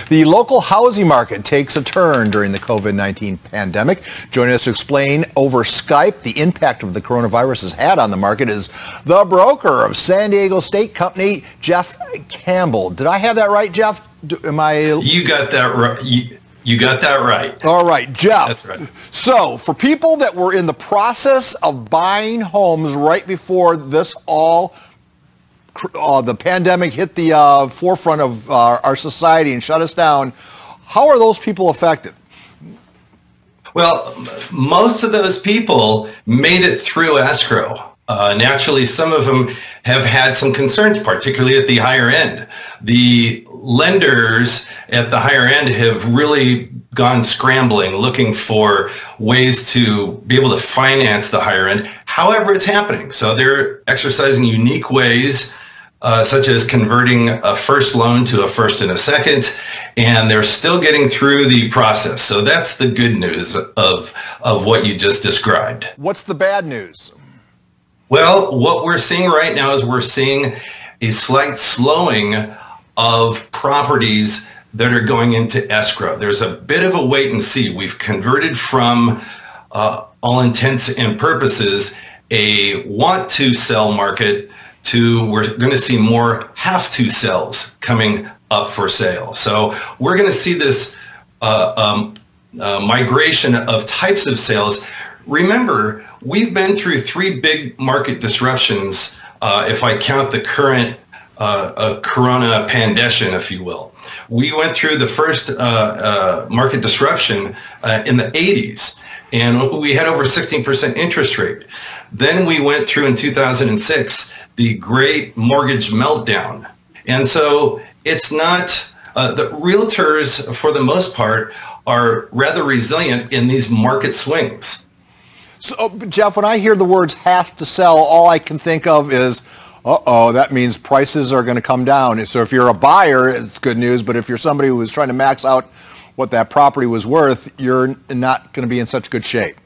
The local housing market takes a turn during the COVID-19 pandemic. Joining us to explain over Skype the impact of the coronavirus has had on the market is the broker of San Diego State Company, Jeff Campbell. Did I have that right, Jeff? You got that right. You got that right. All right, Jeff. That's right. So for people that were in the process of buying homes right before this the pandemic hit the forefront of our society and shut us down, how are those people affected? Well, most of those people made it through escrow. Naturally, some of them have had some concerns, particularly at the higher end. The lenders at the higher end have really gone scrambling, looking for ways to be able to finance the higher end. However, it's happening. So they're exercising unique ways, such as converting a first loan to a first and a second, and they're still getting through the process. So that's the good news of what you just described. What's the bad news? Well, what we're seeing right now is we're seeing a slight slowing of properties that are going into escrow. There's a bit of a wait and see. We've converted from, all intents and purposes, a want to sell market to we're going to see more have to sells coming up for sale. So we're going to see this migration of types of sales. Remember, we've been through 3 big market disruptions, if I count the current corona pandemic, if you will. We went through the first market disruption in the 80s, and we had over 16% interest rate. Then we went through in 2006 the great mortgage meltdown. And so it's not, the realtors for the most part are rather resilient in these market swings. So, Jeff, when I hear the words have to sell, all I can think of is, that means prices are going to come down. So if you're a buyer, it's good news. But if you're somebody who was trying to max out what that property was worth, you're not going to be in such good shape.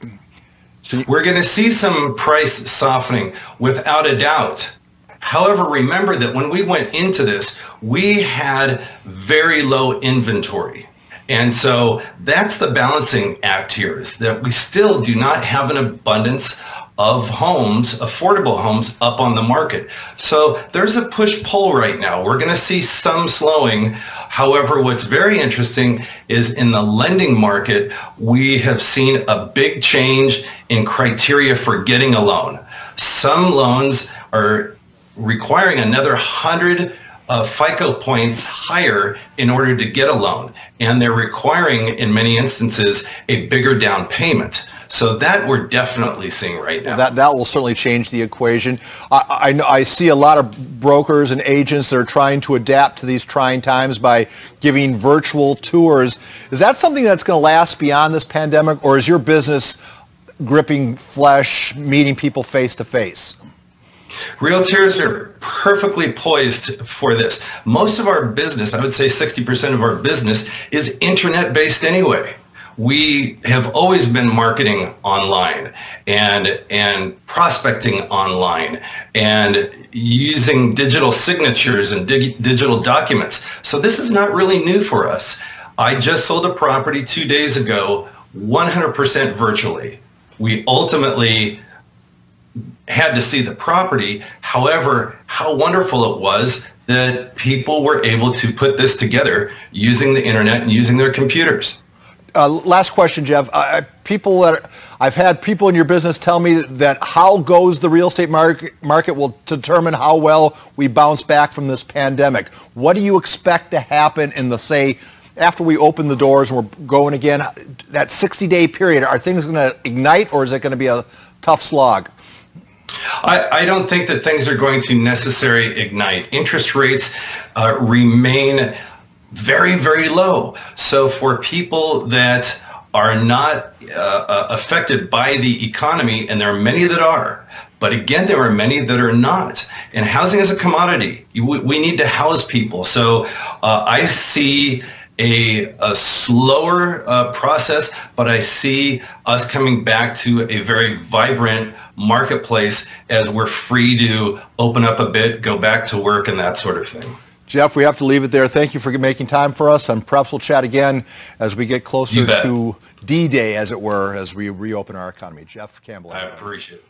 We're going to see some price softening without a doubt. However, remember that when we went into this, we had very low inventory. And so that's the balancing act here, is that we still do not have an abundance of homes, affordable homes, up on the market. So there's a push-pull right now. We're going to see some slowing. However, what's very interesting is in the lending market, we have seen a big change in criteria for getting a loan. Some loans are requiring another 100 FICO points higher in order to get a loan. And they're requiring, in many instances, a bigger down payment. So that we're definitely seeing right now. That will certainly change the equation. I see a lot of brokers and agents that are trying to adapt to these trying times by giving virtual tours. Is that something that's going to last beyond this pandemic, or is your business gripping flesh, meeting people face to face? Realtors are perfectly poised for this. Most of our business, I would say 60% of our business, is internet-based anyway. We have always been marketing online and prospecting online and using digital signatures and digital documents. So this is not really new for us. I just sold a property 2 days ago, 100% virtually. We ultimately had to see the property. However, how wonderful it was that people were able to put this together using the internet and using their computers. Last question, Jeff. I've had people in your business tell me that how goes the real estate market will determine how well we bounce back from this pandemic. What do you expect to happen in the, say, after we open the doors and we're going again, that 60-day period? Are things going to ignite, or is it going to be a tough slog? I don't think that things are going to necessarily ignite. Interest rates remain very, very low. So for people that are not affected by the economy, and there are many that are, but again, there are many that are not. And housing is a commodity. We need to house people. So I see a slower process, but I see us coming back to a very vibrant marketplace as we're free to open up a bit, go back to work, and that sort of thing. Jeff, we have to leave it there. Thank you for making time for us, and perhaps we'll chat again as we get closer to D-Day, as it were, as we reopen our economy. Jeff Campbell. I appreciate it.